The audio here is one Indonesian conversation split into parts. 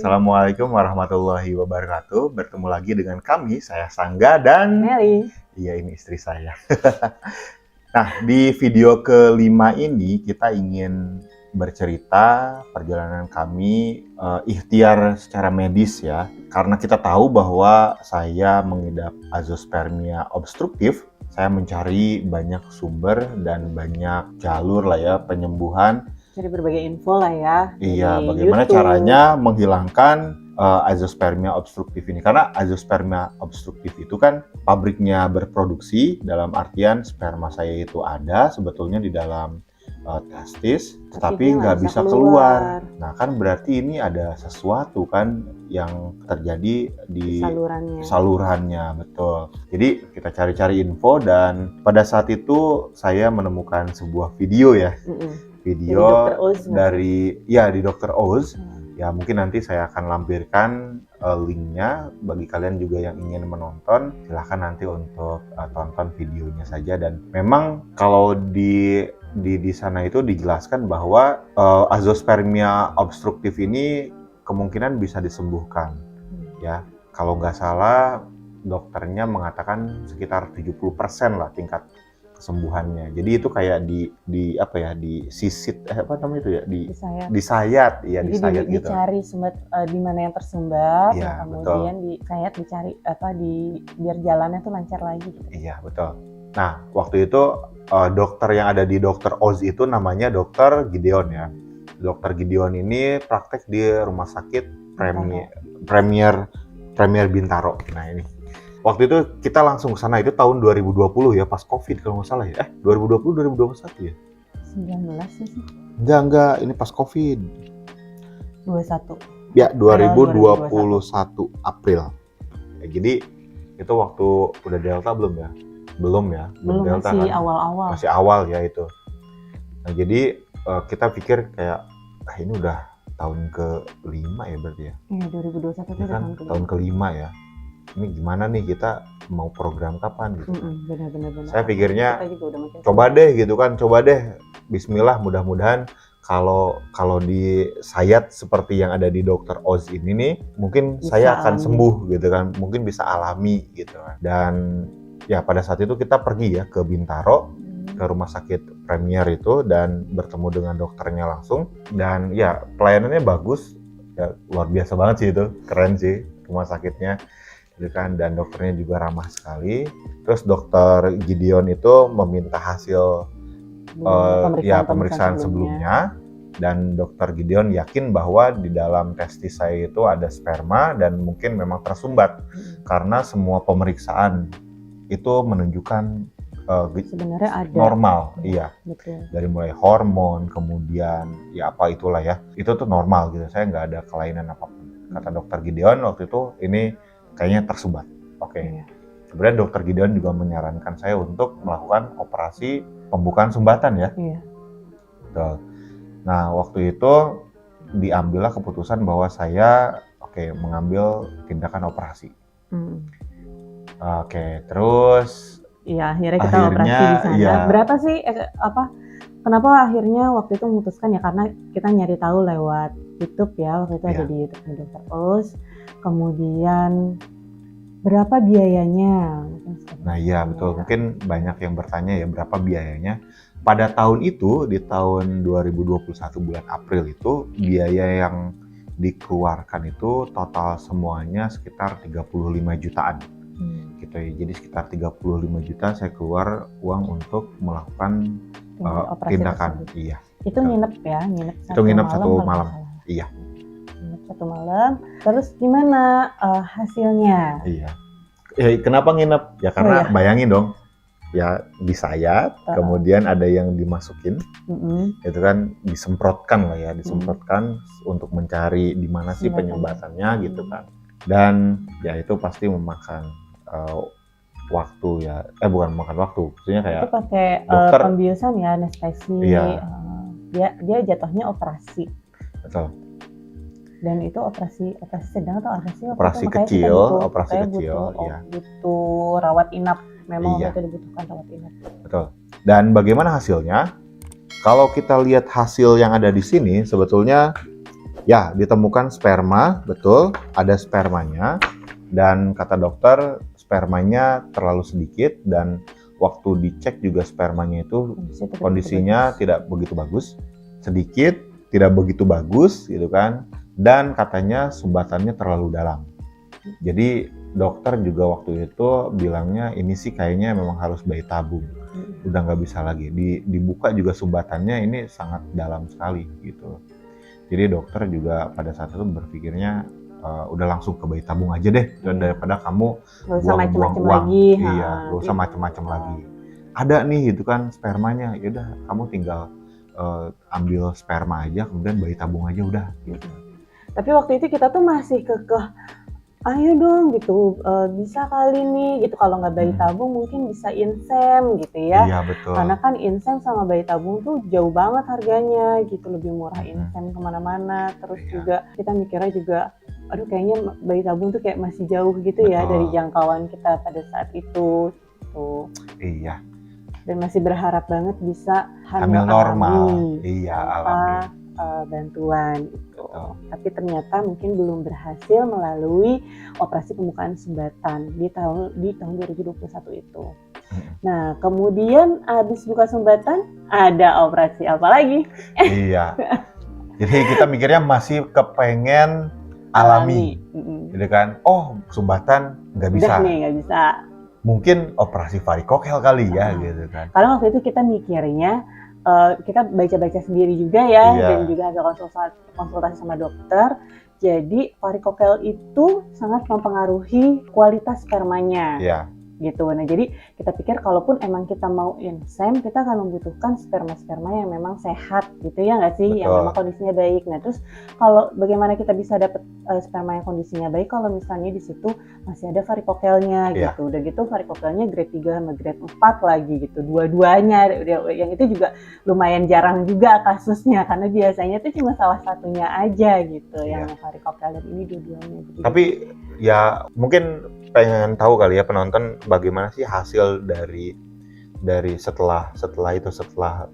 Assalamualaikum warahmatullahi wabarakatuh. Bertemu lagi dengan kami, saya Sangga dan Meli. Iya, ini istri saya. Nah, di video kelima ini kita ingin bercerita perjalanan kami ikhtiar secara medis ya. Karena kita tahu bahwa saya mengidap azoospermia obstruktif, saya mencari banyak sumber dan banyak jalur lah ya penyembuhan. Cari berbagai info lah ya. Iya, dari bagaimana YouTube. caranya menghilangkan azoospermia obstruktif ini. Karena azoospermia obstruktif itu kan pabriknya berproduksi, dalam artian sperma saya itu ada sebetulnya di dalam testis, tetapi nggak bisa keluar. Nah, kan berarti ini ada sesuatu kan yang terjadi di salurannya, betul. Jadi kita cari-cari info dan pada saat itu saya menemukan sebuah video ya. Video dari di Dr. Oz. Ya, mungkin nanti saya akan lampirkan linknya bagi kalian juga yang ingin menonton. Silahkan nanti untuk tonton videonya saja. Dan memang kalau di sana itu dijelaskan bahwa azoospermia obstruktif ini kemungkinan bisa disembuhkan. Ya, kalau nggak salah dokternya mengatakan sekitar 70% lah tingkat kesembuhannya. Jadi itu kayak di sisit disayat ya, disayat gitu. Dicari sumbat di mana yang tersumbat, ya, kemudian disayat, dicari biar jalannya tuh lancar lagi gitu. Iya, betul. Nah, waktu itu dokter yang ada di Dr. Oz itu namanya Dr. Gideon ya. Dr. Gideon ini praktek di Rumah Sakit Premier Bintaro. Nah, ini waktu itu kita langsung ke sana, itu tahun 2020 ya, pas Covid kalau nggak salah ya. 2020 2021 ya? 19 sih. Enggak, ini pas Covid. 21. Ya, 2021 April. Ya, jadi itu waktu udah Delta belum ya? Belum Delta, masih kan? awal-awal. Masih awal ya itu. Nah, jadi kita pikir kayak ini udah tahun ke-5 ya berarti ya? Iya, 2021 itu kan tahun ke-5 ya. Ini gimana nih, kita mau program kapan gitu. Benar. Saya pikirnya coba deh bismillah, mudah-mudahan kalau disayat seperti yang ada di Dr. Oz ini nih, mungkin bisa saya akan sembuh gitu kan, mungkin bisa alami gitu kan. Dan ya pada saat itu kita pergi ya ke Bintaro, ke Rumah Sakit Premier itu, dan bertemu dengan dokternya langsung. Dan ya pelayanannya bagus ya, luar biasa banget sih, itu keren sih rumah sakitnya gitu kan, dan dokternya juga ramah sekali. Terus dokter Gideon itu meminta hasil pemeriksaan sebelumnya, dan dokter Gideon yakin bahwa di dalam testis saya itu ada sperma dan mungkin memang tersumbat karena semua pemeriksaan itu menunjukkan sebenarnya ada normal. Iya, betul. Dari mulai hormon, kemudian ya apa itulah ya, itu tuh normal gitu, saya nggak ada kelainan apapun. Kata dokter Gideon waktu itu, ini kayaknya tersumbat. Oke. Kemudian dokter Gideon juga menyarankan saya untuk melakukan operasi pembukaan sumbatan ya. Iya. Betul. Nah, waktu itu diambillah keputusan bahwa saya mengambil tindakan operasi. Terus akhirnya kita operasi di sana. Ya. Berapa sih kenapa akhirnya waktu itu memutuskan ya, karena kita nyari tahu lewat YouTube ya, waktu itu ada di YouTube Dr. Oz. Kemudian berapa biayanya? Nah iya betul, mungkin banyak yang bertanya ya berapa biayanya. Pada tahun itu, di tahun 2021 bulan April itu, biaya yang dikeluarkan itu total semuanya sekitar 35 jutaan. Gitu ya. Jadi sekitar 35 juta saya keluar uang untuk melakukan tindakan. Iya. Itu nginep ya? Nginep satu malam. Iya. Satu malam. Terus gimana hasilnya? Iya. Kenapa nginep? Ya karena bayangin dong, ya disayat, kemudian ada yang dimasukin, itu kan disemprotkan lah ya, disemprotkan untuk mencari di mana sih penyumbatannya gitu kan. Dan ya itu pasti memakan waktu ya, bukan memakan waktu, maksudnya kayak itu pakai pembiusan ya, anestesi. Iya. Dia jatuhnya operasi. Betul. Dan itu operasi sedang atau operasi kecil, butuh rawat inap. Memang itu dibutuhkan rawat inap. Betul. Dan bagaimana hasilnya? Kalau kita lihat hasil yang ada di sini, sebetulnya Ya, ditemukan sperma, betul, ada spermanya, dan kata dokter spermanya terlalu sedikit, dan waktu dicek juga spermanya itu kondisinya tidak begitu bagus, sedikit, tidak begitu bagus gitu kan, dan katanya sumbatannya terlalu dalam. Jadi dokter juga waktu itu bilangnya ini sih kayaknya memang harus bayi tabung, udah nggak bisa lagi, dibuka juga sumbatannya ini sangat dalam sekali gitu. Jadi dokter juga pada saat itu berpikirnya udah langsung ke bayi tabung aja deh, daripada kamu buang-buang uang. Lagi. Iya, gak usah macem-macem lagi. Ada nih gitu kan spermanya, ya udah kamu tinggal ambil sperma aja, kemudian bayi tabung aja udah. Gitu. Tapi waktu itu kita tuh masih kekeh, ayo dong gitu, bisa kali nih gitu, kalau nggak bayi tabung mungkin bisa insem gitu ya. Iya betul. Karena kan insem sama bayi tabung tuh jauh banget harganya gitu, lebih murah insem kemana-mana. Terus juga kita mikirnya juga, aduh kayaknya bayi tabung tuh kayak masih jauh gitu ya dari jangkauan kita pada saat itu gitu. Iya. Dan masih berharap banget bisa hamil normal. Iya, alami. Bantuan gitu. Tapi ternyata mungkin belum berhasil melalui operasi pembukaan sumbatan di tahun 2021 itu. Nah, kemudian habis buka sumbatan ada operasi apa lagi? Iya. Jadi kita mikirnya masih kepengen alami. Gitu kan. Oh, sumbatan nggak bisa. Udah nih, nggak bisa. Mungkin operasi varikokel kali ya gitu kan. Karena waktu itu kita mikirnya kita baca-baca sendiri juga ya, dan juga hasil konsultasi sama dokter. Jadi varikokel itu sangat mempengaruhi kualitas spermanya. Gitu. Nah, jadi kita pikir kalaupun emang kita mau insem, kita akan membutuhkan sperma-sperma yang memang sehat gitu ya nggak sih? Betul. Yang memang kondisinya baik. Nah, terus kalau bagaimana kita bisa dapat sperma yang kondisinya baik kalau misalnya di situ masih ada varikokelnya gitu. Udah gitu varikokelnya grade 3 sama grade 4 lagi gitu. Dua-duanya, yang itu juga lumayan jarang juga kasusnya, karena biasanya itu cuma salah satunya aja gitu yang varikokel, dan ini dua-duanya. Tapi ya mungkin pengen tahu kali ya penonton bagaimana sih hasil dari setelah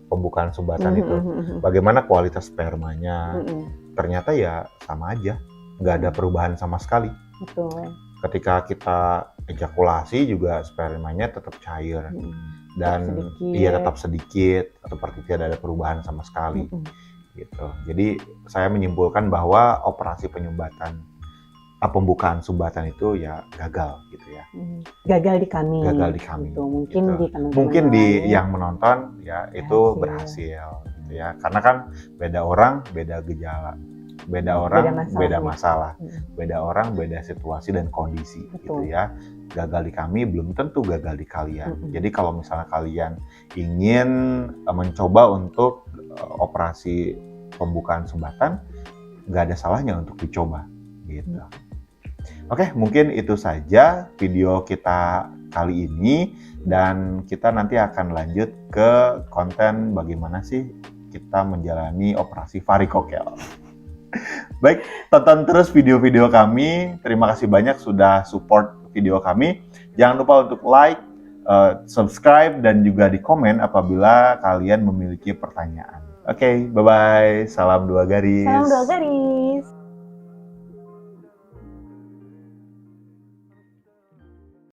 pembukaan sumbatan itu, bagaimana kualitas spermanya. Ternyata ya sama aja, nggak ada perubahan sama sekali. Betul. Ketika kita ejakulasi juga spermanya tetap cair dan tetap sedikit, seperti tidak ada perubahan sama sekali gitu. Jadi saya menyimpulkan bahwa operasi pembukaan sumbatan itu ya gagal gitu ya. Gagal di kami. Gitu. Mungkin di yang menonton ya itu berhasil gitu ya. Karena kan beda orang beda gejala, beda orang beda masalah, beda orang beda situasi dan kondisi. Gitu ya. Gagal di kami belum tentu gagal di kalian. Jadi kalau misalnya kalian ingin mencoba untuk operasi pembukaan sumbatan, nggak ada salahnya untuk dicoba gitu. Oke, mungkin itu saja video kita kali ini, dan kita nanti akan lanjut ke konten bagaimana sih kita menjalani operasi varikokel. Baik, tonton terus video-video kami. Terima kasih banyak sudah support video kami. Jangan lupa untuk like, subscribe, dan juga di komen apabila kalian memiliki pertanyaan. Oke, bye-bye. Salam 2 garis. Salam 2 garis.